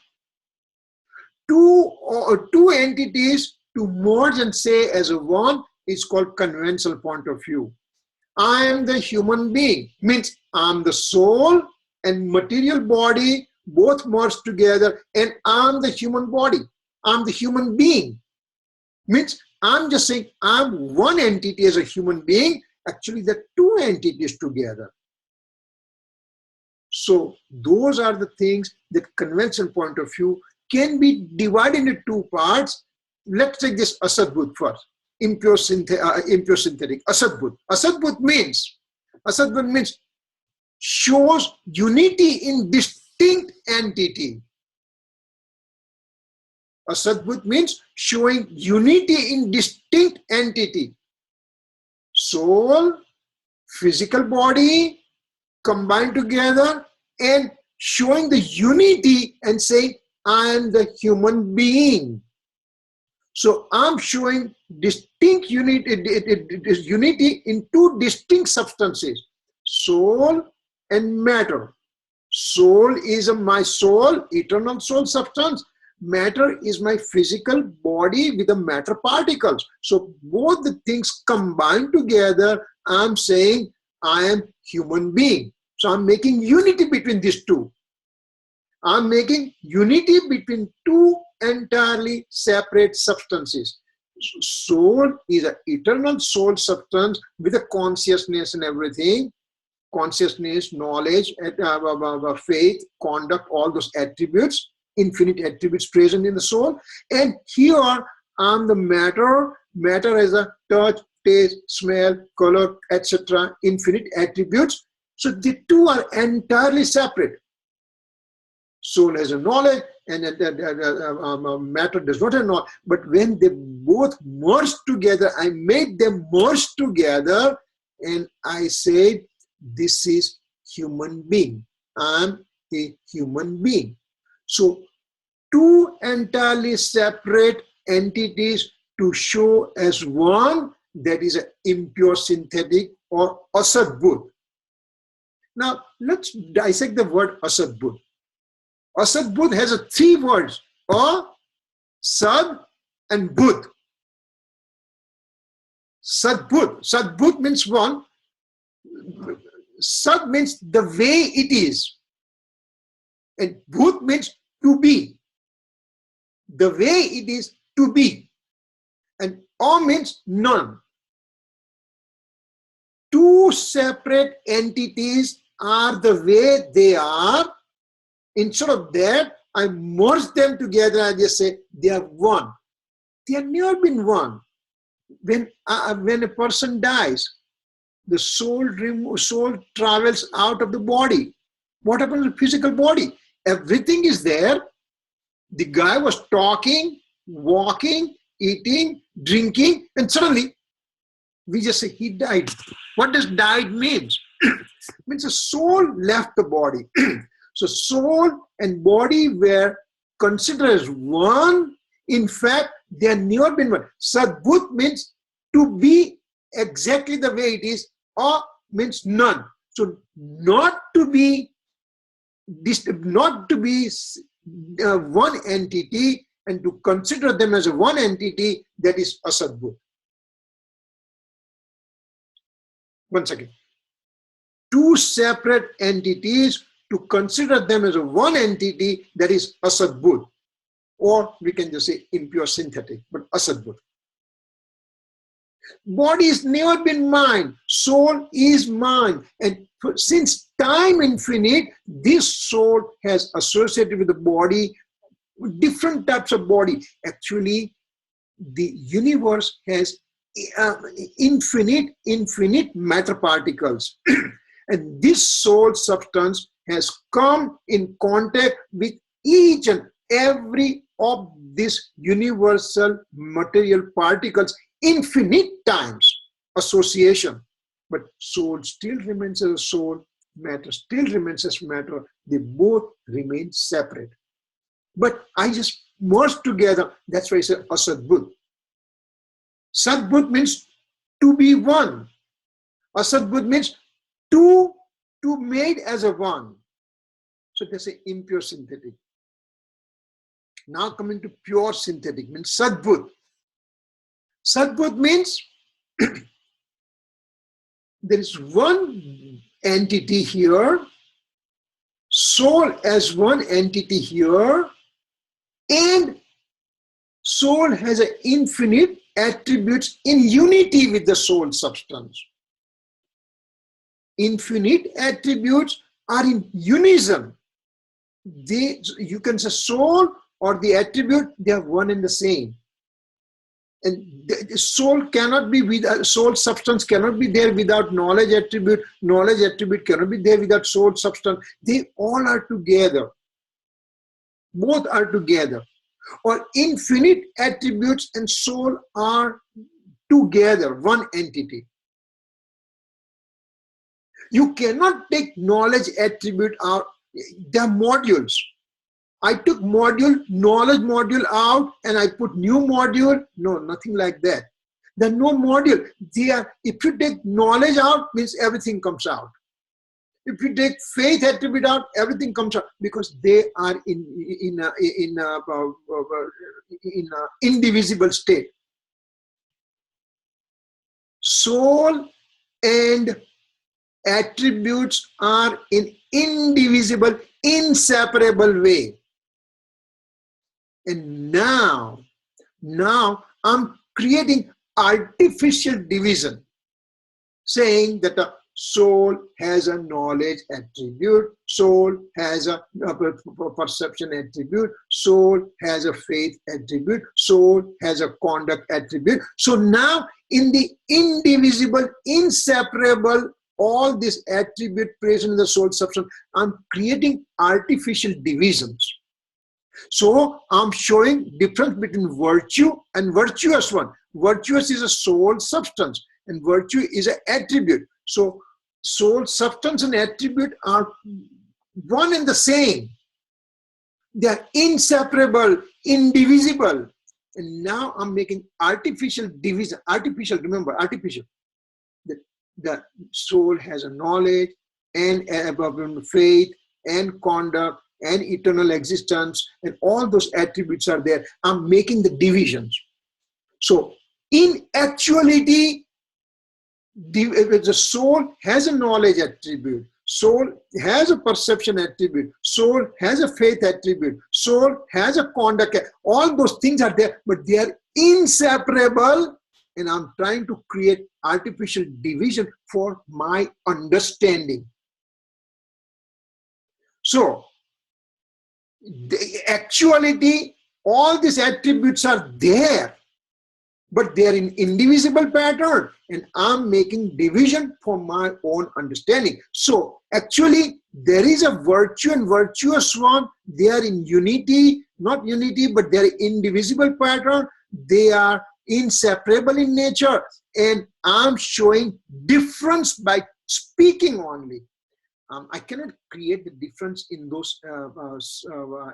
Two entities to merge and say as a one is called conventional point of view. I am the human being, means I'm the soul and material body both merged together, and I'm the human body. I'm the human being. Means I'm just saying I'm one entity as a human being. Actually, there are two entities together. So those are the things that conventional point of view can be divided into two parts. Let's take this Asadbhut first. Impure synthetic. Asadbhut. Asadbhut means shows unity in distinct entity. Asadbhut means showing unity in distinct entity. Soul, physical body combined together and showing the unity and saying, I am the human being. So I'm showing distinct unity in two distinct substances, soul and matter. Soul is my soul, eternal soul substance. Matter is my physical body with the matter particles. So both the things combined together, I'm saying I am human being. So I'm making unity between these two. I'm making unity between two entirely separate substances. Soul is an eternal soul substance with a consciousness and everything. Consciousness, knowledge, faith, conduct, all those attributes, infinite attributes present in the soul. And here I'm the matter. Matter as a touch, taste, smell, color, etc. Infinite attributes. So the two are entirely separate. Soul has a knowledge and matter does not have knowledge. But when they both merge together, I made them merge together and I said, this is human being. I'm a human being. So two entirely separate entities to show as one, that is an impure synthetic or Asadbhut. Now let's dissect the word Asadbhut. Asadbhut has three words, Sad and Bhut. Sadbhut. Sadbhut means one. Sad means the way it is. And Bhut means to be. The way it is to be. And means none. Two separate entities are the way they are. Instead of that, I merge them together and just say they are one. They have never been one. When a person dies, the soul travels out of the body. What happens to the physical body? Everything is there. The guy was talking, walking, eating, drinking, and suddenly we just say he died. What does died means? It means the soul left the body. So soul and body were considered as one. In fact, they have never been one. Sadbhut means to be exactly the way it is, or means none. So not to be one entity and to consider them as a one entity, that is Asadbhut. Once again, two separate entities to consider them as a one entity, that is Asadbhut. or we can just say impure synthetic, but asadbut. Body has never been mine. Soul is mine. And since time infinite, this soul has associated with the body, different types of body. Actually, the universe has infinite matter particles. And this soul substance has come in contact with each and every of these universal material particles infinite times association. But soul still remains as a soul, matter still remains as matter. They both remain separate. But I just merged together. That's why I say asadbut. Sadbut means to be one. Asadbut means two made as a one. So they say impure synthetic. Now coming to pure synthetic means sadbut. Sadbut means there is one entity here, soul as one entity here, and soul has an infinite attributes in unity with the soul substance. Infinite attributes are in unison. You can say soul or the attribute, they are one and the same. And the soul cannot be with soul substance cannot be there without knowledge attribute. Knowledge attribute cannot be there without soul substance. They all are together. Both are together. Or infinite attributes and soul are together, one entity. You cannot take knowledge attribute out. They are modules. I took knowledge module out and I put new module. No, nothing like that. There are no module. If you take knowledge out, means everything comes out. If you take faith attribute out, everything comes out because they are in indivisible state. Soul and attributes are in indivisible, inseparable way. And now I'm creating artificial division, saying that a soul has a knowledge attribute, soul has a perception attribute, soul has a faith attribute, soul has a conduct attribute. So now in the indivisible, inseparable, all this attribute present in the soul substance, I'm creating artificial divisions. So I'm showing difference between virtue and virtuous one. Virtuous is a soul substance and virtue is an attribute. So soul substance and attribute are one and the same. They are inseparable, indivisible. And now I'm making artificial division. Artificial, remember, artificial. The soul has a knowledge and faith and conduct and eternal existence, and all those attributes are there. I'm making the divisions. So in actuality, the soul has a knowledge attribute, soul has a perception attribute, soul has a faith attribute, soul has a conduct. All those things are there, but they are inseparable, and I'm trying to create artificial division for my understanding. So the actuality, all these attributes are there, but they are in indivisible pattern, and I'm making division for my own understanding. So actually there is a virtue and virtuous one. They are in unity, not unity, but they are indivisible pattern. They are inseparable in nature, and I'm showing difference by speaking only. I cannot create the difference in those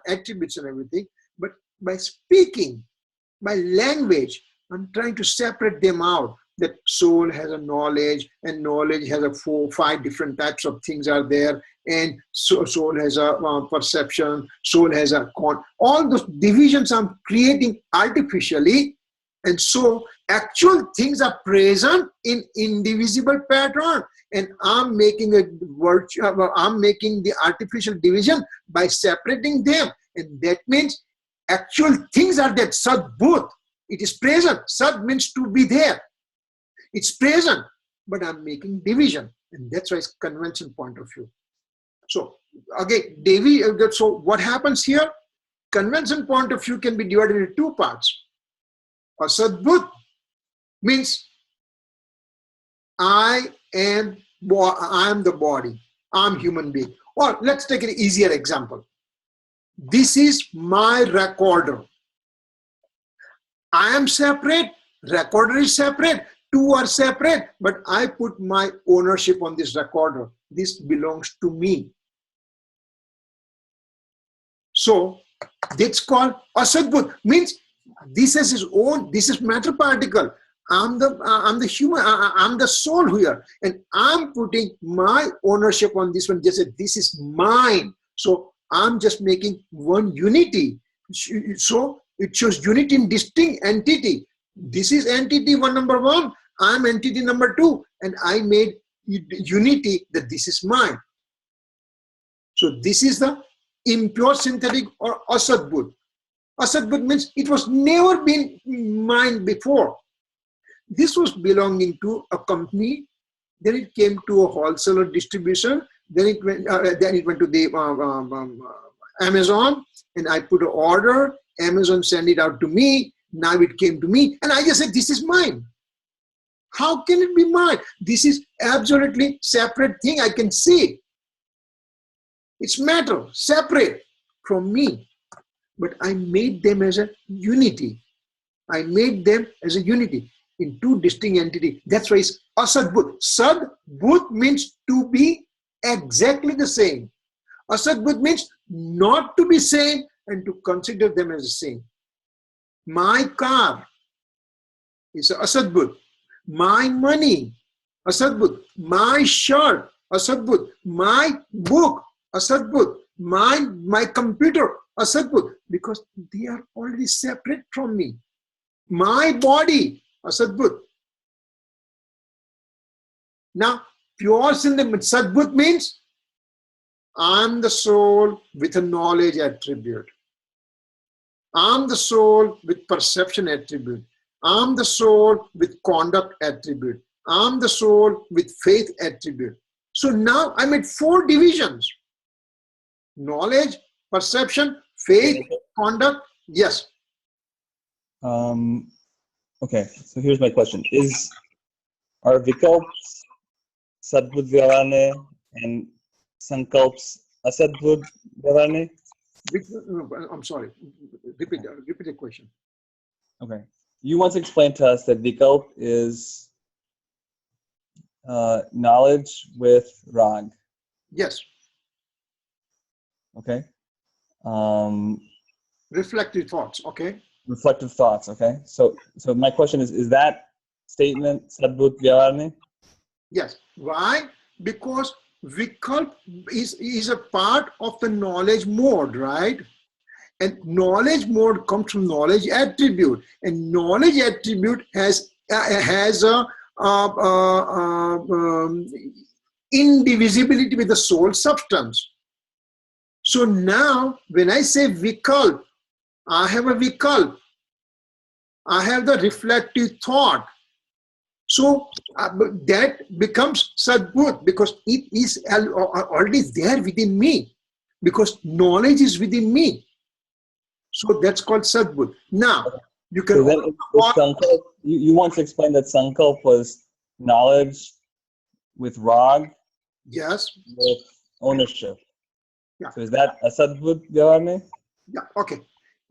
attributes and everything, but by speaking, by language, I'm trying to separate them out. That soul has a knowledge, and knowledge has a 4-5 different types of things are there, and soul has a perception, soul has a all those divisions I'm creating artificially, and so actual things are present in indivisible pattern. And I'm making a virtue, I'm making the artificial division by separating them. And that means actual things are there. Sat Bhut. It is present. Sat means to be there. It's present, but I'm making division. And that's why it's convention point of view. So again, Devi, so what happens here? Convention point of view can be divided into two parts. Asat Bhut means I am the body. I'm human being. Or let's take an easier example. This is my recorder. I am separate. Recorder is separate. Two are separate. But I put my ownership on this recorder. This belongs to me. So that's called Asat Bhut. Means this is his own. This is matter particle. I'm the human. I'm the soul here, and I'm putting my ownership on this one. Just say this is mine. So I'm just making one unity. So it shows unity in distinct entity. This is entity one number one. I'm entity number two, and I made unity that this is mine. So this is the impure synthetic or Asat Bhut. Asat Bhut means it was never been mine before. This was belonging to a company. Then it came to a wholesaler distribution. Then it went to the Amazon, and I put an order. Amazon sent it out to me. Now it came to me, and I just said, "This is mine." How can it be mine? This is absolutely separate thing. I can see it. It's matter, separate from me. But I made them as a unity. I made them as a unity in two distinct entities. That's why it's Asat Bhut. Sad Bhut means to be exactly the same. Asat Bhut means not to be same and to consider them as the same. My car is Asat Bhut. My money, Asat Bhut. My shirt, Asat Bhut. My book, Asat Bhut. My computer, Asat Bhut. Because they are already separate from me. My body, Asat Bhut. Now, pure Sat Bhut means I'm the soul with a knowledge attribute. I'm the soul with perception attribute. I'm the soul with conduct attribute. I'm the soul with faith attribute. So now I'm at 4 divisions. Knowledge, perception, faith, conduct. Yes. Okay, so here's my question. Are Vikalps Sadbudh Vyavharne and Sankalps Asadbudh Vyavharne? I'm sorry. Repeat the question. Okay. You once explained to us that Vikalp is knowledge with Rag. Yes. Okay. Reflective thoughts. Okay. Reflective thoughts. Okay. So my question is that statement Sadbudh Vyavharne? Yes. Why? Because Vikalp is a part of the knowledge mode, right? And knowledge mode comes from knowledge attribute, and knowledge attribute has a indivisibility with the soul substance. So now, when I say Vikalp, I have a Vikalp. I have the reflective thought. So that becomes Sadbhut because it is already there within me, because knowledge is within me. So that's called Sadbhut. Now, you can... So then you once explained that Sankalp was knowledge with Rag. Yes. With ownership. Yeah. So is that a Sadbudh Vyavharne? Yeah, okay.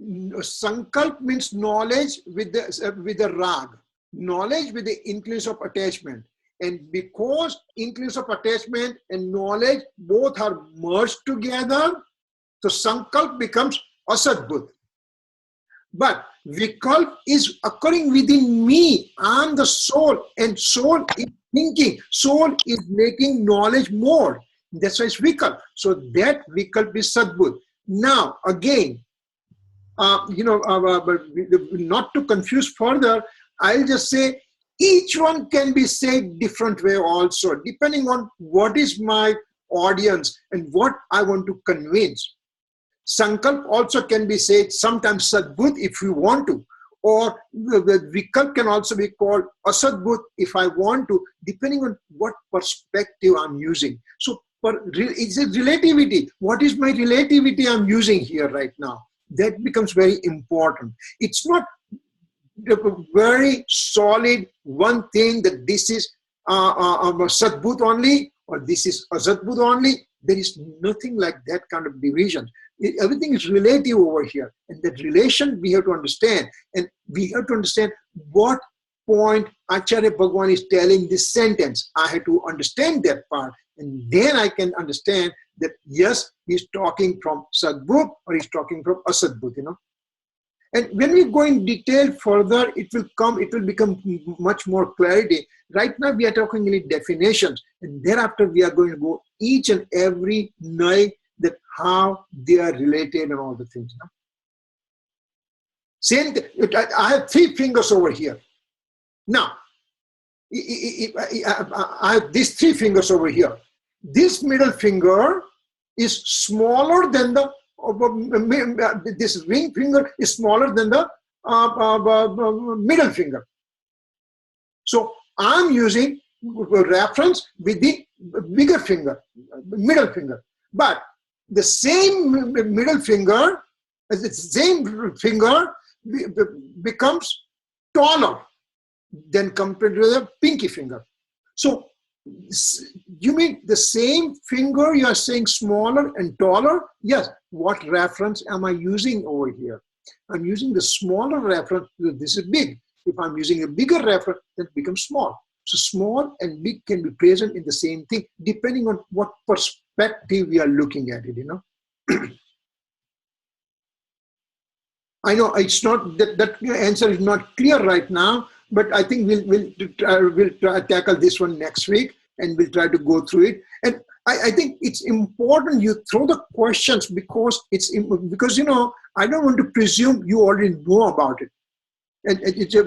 Sankalp means knowledge with the Rag. Knowledge with the increase of attachment. And because increase of attachment and knowledge both are merged together, so Sankalp becomes Asadbhut. But Vikalp is occurring within me. I am the soul, and soul is thinking. Soul is making knowledge more. That's why it's Vikalp. So that Vikalp is Sadbhut. Now, again, not to confuse further, I'll just say each one can be said different way also, depending on what is my audience and what I want to convince. Sankalp also can be said sometimes Sadbut if you want to, or the Vikalp can also be called Asadbut if I want to, depending on what perspective I'm using. So it's a relativity. What is my relativity I'm using here right now? That becomes very important. It's not a very solid one thing that this is Sadbut only or this is Asadbut only. There is nothing like that kind of division. Everything is relative over here, and that relation we have to understand, and we have to understand what point Acharya Bhagwan is telling this sentence. I have to understand that part, and then I can understand that yes, he's talking from Sadbut or he's talking from Asadbut, you know. And when we go in detail further, it will become much more clarity. Right now we are talking in definitions, and thereafter we are going to go each and every night that how they are related and all the things. No? Same thing. I have 3 fingers over here. Now, I have these 3 fingers over here. This middle finger is smaller than the this ring finger is smaller than the middle finger. So I'm using reference with the bigger finger, middle finger. But the same middle finger, the same finger becomes taller than compared to the pinky finger. So you mean the same finger you are saying smaller and taller? Yes. What reference am I using over here? I'm using the smaller reference. This is big. If I'm using a bigger reference, then it becomes small. So small and big can be present in the same thing, depending on what perspective we are looking at it, you know. I know it's not that answer is not clear right now, but I think we'll tackle this one next week, and we'll try to go through it. And I think it's important you throw the questions because you know, I don't want to presume you already know about it. And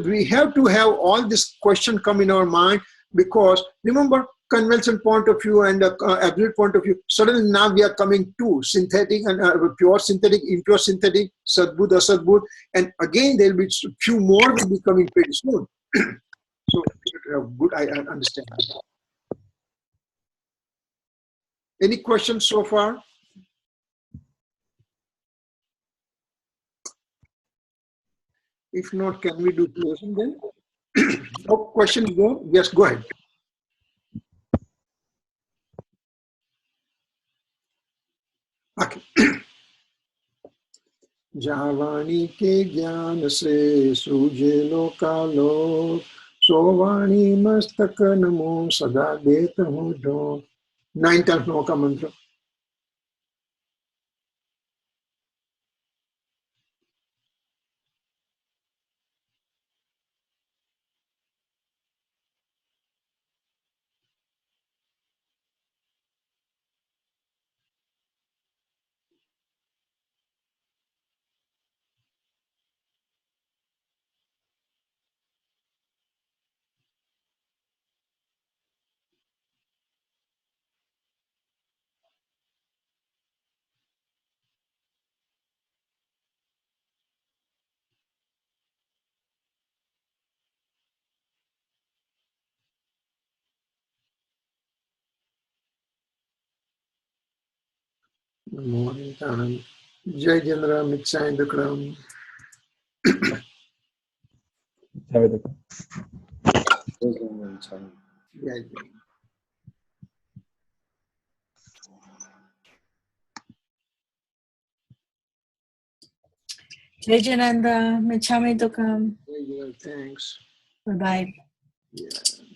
we have to have all this question come in our mind, because remember, conventional point of view and absolute point of view, suddenly now we are coming to synthetic and pure synthetic, impure synthetic, Sadbut, Asadbut, and again there will be few more will be coming pretty soon. So good, I understand. Any questions so far? If not, can we do closing then? No questions, go? Yes, go ahead. Okay. जावाणी के ज्ञान से सूझे लोकालो, सोवाणी मस्तक नमो सदा देत हूँ जो। 9 times नमो का मंत्र। Morning time. Jai Jandra Mitsai Dukram. Jai Jai. Jai Jananda, Michami Dukam. Thanks. Bye-bye. Yeah.